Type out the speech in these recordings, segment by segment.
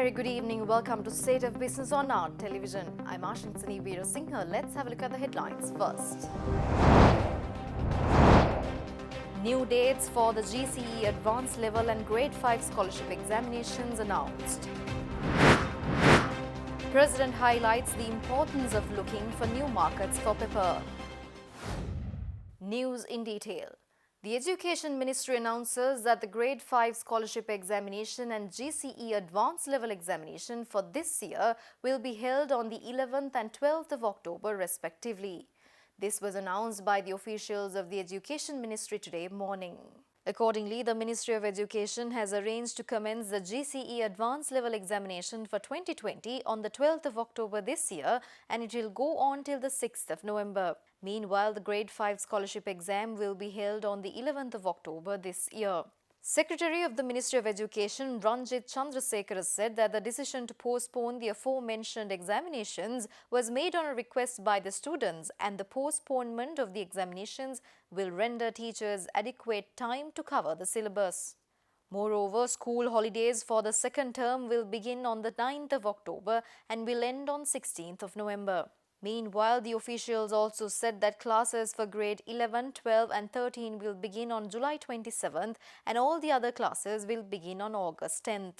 Very good evening. Welcome to State of Business on Our Television. I'm Ashinsani Veerasinghe. Let's have a look at the headlines first. New dates for the GCE Advanced Level and Grade 5 Scholarship Examinations announced. President highlights the importance of looking for new markets for paper. News in detail. The Education Ministry announces that the Grade 5 Scholarship Examination and GCE Advanced Level Examination for this year will be held on the 11th and 12th of October respectively. This was announced by the officials of the Education Ministry today morning. Accordingly, the Ministry of Education has arranged to commence the GCE Advanced Level Examination for 2020 on the 12th of October this year, and it will go on till the 6th of November. Meanwhile, the Grade 5 Scholarship Exam will be held on the 11th of October this year. Secretary of the Ministry of Education Ranjit Chandrasekhar said that the decision to postpone the aforementioned examinations was made on a request by the students, and the postponement of the examinations will render teachers adequate time to cover the syllabus. Moreover, school holidays for the second term will begin on the 9th of October and will end on 16th of November. Meanwhile, the officials also said that classes for grade 11, 12 and 13 will begin on July 27th and all the other classes will begin on August 10th.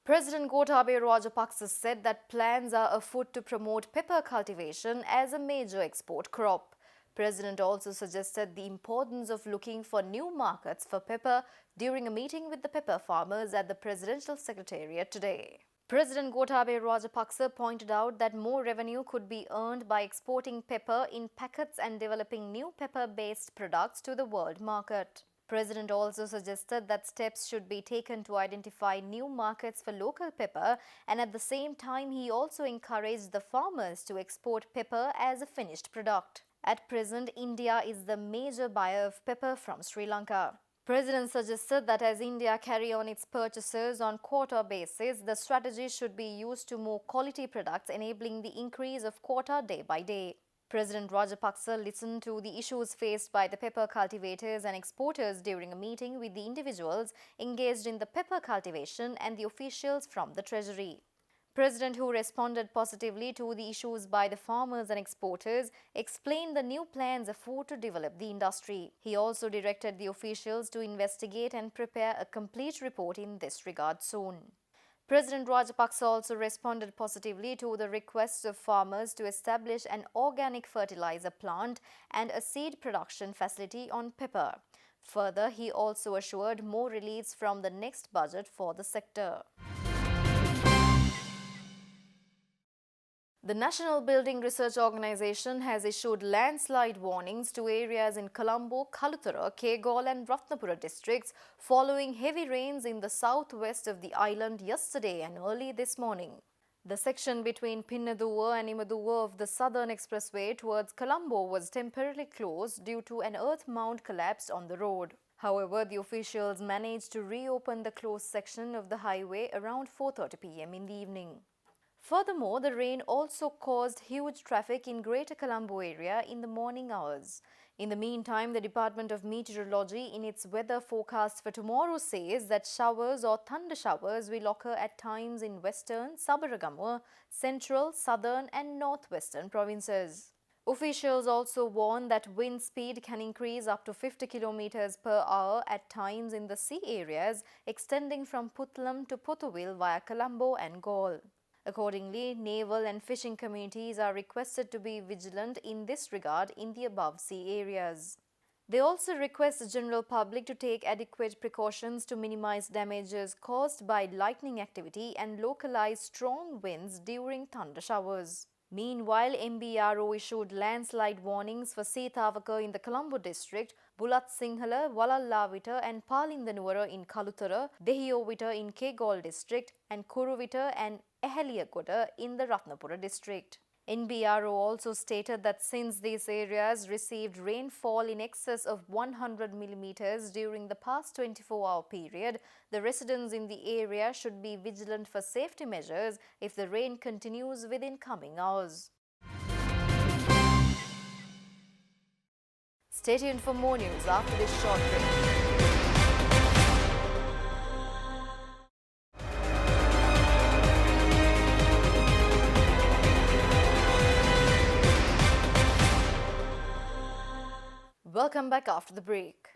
President Gotabaya Rajapaksa said that plans are afoot to promote pepper cultivation as a major export crop. President also suggested the importance of looking for new markets for pepper during a meeting with the pepper farmers at the Presidential Secretariat today. President Gotabaya Rajapaksa pointed out that more revenue could be earned by exporting pepper in packets and developing new pepper-based products to the world market. President also suggested that steps should be taken to identify new markets for local pepper, and at the same time he also encouraged the farmers to export pepper as a finished product. At present, India is the major buyer of pepper from Sri Lanka. President suggested that as India carry on its purchases on quota basis, the strategy should be used to more quality products, enabling the increase of quota day by day. President Rajapaksa listened to the issues faced by the pepper cultivators and exporters during a meeting with the individuals engaged in the pepper cultivation and the officials from the Treasury. President, who responded positively to the issues by the farmers and exporters, explained the new plans afoot to develop the industry. He also directed the officials to investigate and prepare a complete report in this regard soon. President Rajapaksa also responded positively to the requests of farmers to establish an organic fertilizer plant and a seed production facility on pepper. Further, he also assured more reliefs from the next budget for the sector. The National Building Research Organization has issued landslide warnings to areas in Colombo, Kalutara, Kegalle and Ratnapura districts following heavy rains in the southwest of the island yesterday and early this morning. The section between Pinnaduwa and Imaduwa of the Southern Expressway towards Colombo was temporarily closed due to an earth mound collapsed on the road. However, the officials managed to reopen the closed section of the highway around 4:30 p.m. in the evening. Furthermore, the rain also caused huge traffic in Greater Colombo area in the morning hours. In the meantime, the Department of Meteorology in its weather forecast for tomorrow says that showers or thunder showers will occur at times in western, Sabaragamuwa, central, southern and northwestern provinces. Officials also warn that wind speed can increase up to 50 km per hour at times in the sea areas extending from Puttalam to Pothuwil via Colombo and Galle. Accordingly, naval and fishing communities are requested to be vigilant in this regard in the above sea areas. They also request the general public to take adequate precautions to minimize damages caused by lightning activity and localized strong winds during thunder showers. Meanwhile, MBRO issued landslide warnings for Seethawaka in the Colombo district, Bulat Sinhala, Walallavita and Palindanuwara in Kalutara, Dehiyovita in Kegalle district and Kuruvita and Ehaliyakoda in the Ratnapura district. NBRO also stated that since these areas received rainfall in excess of 100 millimeters during the past 24-hour period, the residents in the area should be vigilant for safety measures if the rain continues within coming hours. Stay tuned for more news after this short break. Welcome back after the break.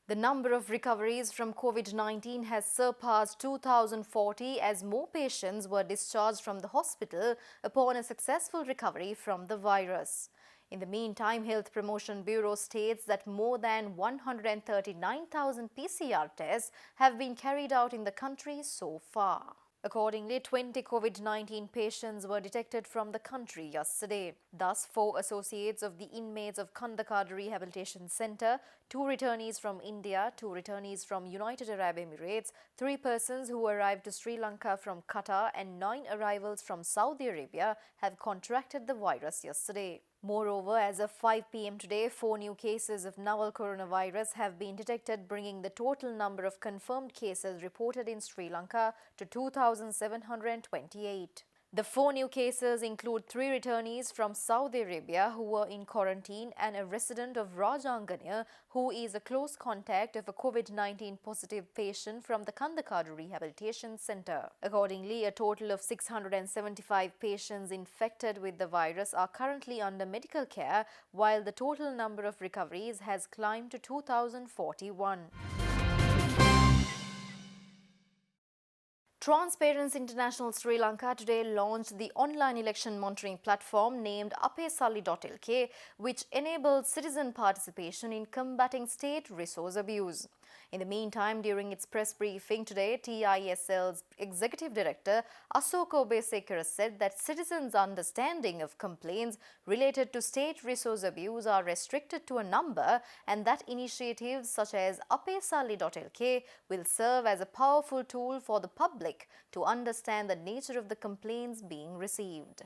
The number of recoveries from COVID-19 has surpassed 2,040 as more patients were discharged from the hospital upon a successful recovery from the virus. In the meantime, Health Promotion Bureau states that more than 139,000 PCR tests have been carried out in the country so far. Accordingly, 20 COVID-19 patients were detected from the country yesterday. Thus, 4 associates of the inmates of Kandakad Rehabilitation Centre, 2 returnees from India, 2 returnees from United Arab Emirates, 3 persons who arrived to Sri Lanka from Qatar and 9 arrivals from Saudi Arabia have contracted the virus yesterday. Moreover, as of 5 p.m. today, 4 new cases of novel coronavirus have been detected, bringing the total number of confirmed cases reported in Sri Lanka to 2,728. The 4 new cases include 3 returnees from Saudi Arabia who were in quarantine and a resident of Rajangania who is a close contact of a COVID-19 positive patient from the Kandakad Rehabilitation Centre. Accordingly, a total of 675 patients infected with the virus are currently under medical care, while the total number of recoveries has climbed to 2,041. Transparency International Sri Lanka today launched the online election monitoring platform named appesalli.lk, which enables citizen participation in combating state resource abuse. In the meantime, during its press briefing today, TISL's Executive Director Asoko Besekara said that citizens' understanding of complaints related to state resource abuse are restricted to a number, and that initiatives such as appesalli.lk will serve as a powerful tool for the public to understand the nature of the complaints being received.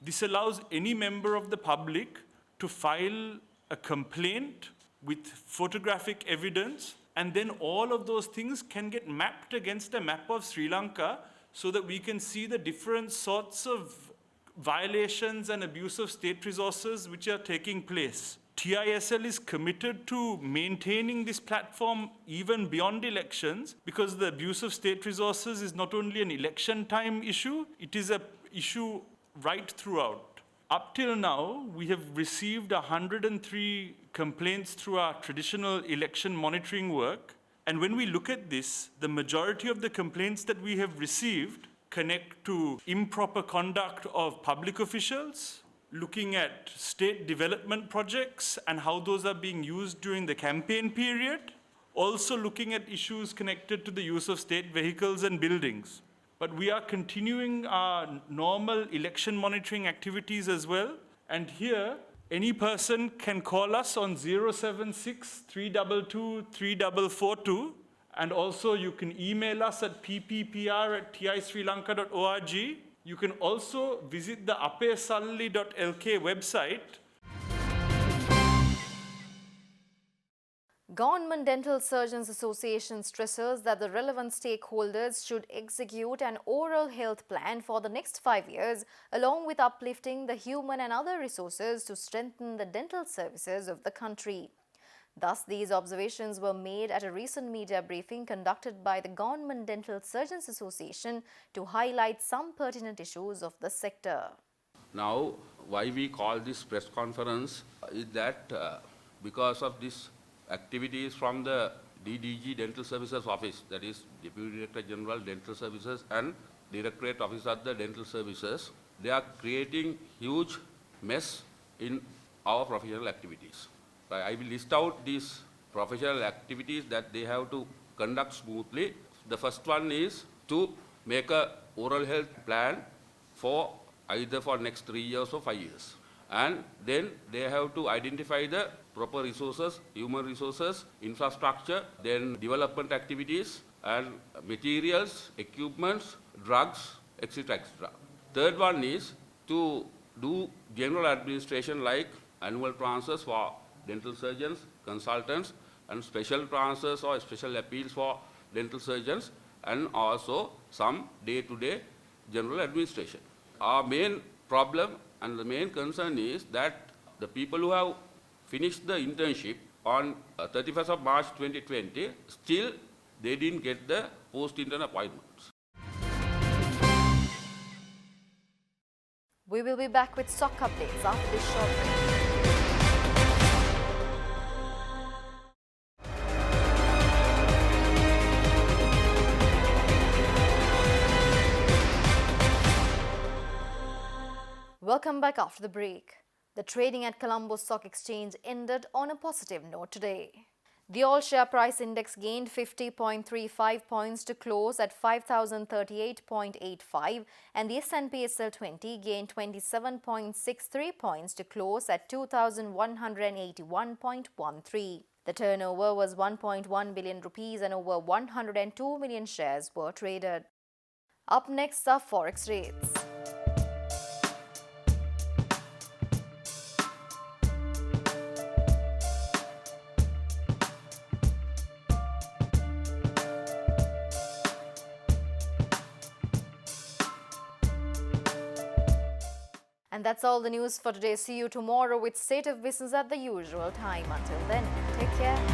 This allows any member of the public to file a complaint with photographic evidence, and then all of those things can get mapped against a map of Sri Lanka so that we can see the different sorts of violations and abuse of state resources which are taking place. TISL is committed to maintaining this platform even beyond elections, because the abuse of state resources is not only an election time issue, it is an issue right throughout. Up till now, we have received 103 complaints through our traditional election monitoring work. And when we look at this, the majority of the complaints that we have received connect to improper conduct of public officials, looking at state development projects and how those are being used during the campaign period, also looking at issues connected to the use of state vehicles and buildings. But we are continuing our normal election monitoring activities as well. And here, any person can call us on 076 322 3442. And also you can email us at pppr@tisrilanka.org. You can also visit the appesalli.lk website. Government Dental Surgeons Association stresses that the relevant stakeholders should execute an oral health plan for the next 5 years, along with uplifting the human and other resources to strengthen the dental services of the country. Thus, these observations were made at a recent media briefing conducted by the Government Dental Surgeons Association to highlight some pertinent issues of the sector. Now, why we call this press conference is that because of this activities from the DDG Dental Services Office, that is Deputy Director General Dental Services and Directorate Office of the Dental Services, they are creating huge mess in our professional activities. I will list out these professional activities that they have to conduct smoothly. The first one is to make a oral health plan for either for next 3 years or 5 years. And then they have to identify the proper resources, human resources, infrastructure, then development activities, and materials, equipments, drugs, etc., etc. Third one is to do general administration like annual transfers for dental surgeons, consultants, and special transfers or special appeals for dental surgeons, and also some day-to-day general administration. Our main problem and the main concern is that the people who have finished the internship on 31st of March 2020, still they didn't get the post-intern appointments. We will be back with stock updates after this short break. Welcome back after the break. The trading at Colombo Stock Exchange ended on a positive note today. The all-share price index gained 50.35 points to close at 5,038.85 and the S&P SL 20 gained 27.63 points to close at 2,181.13. The turnover was 1.1 billion rupees and over 102 million shares were traded. Up next are forex rates. And that's all the news for today. See you tomorrow with State of Business at the usual time. Until then, take care.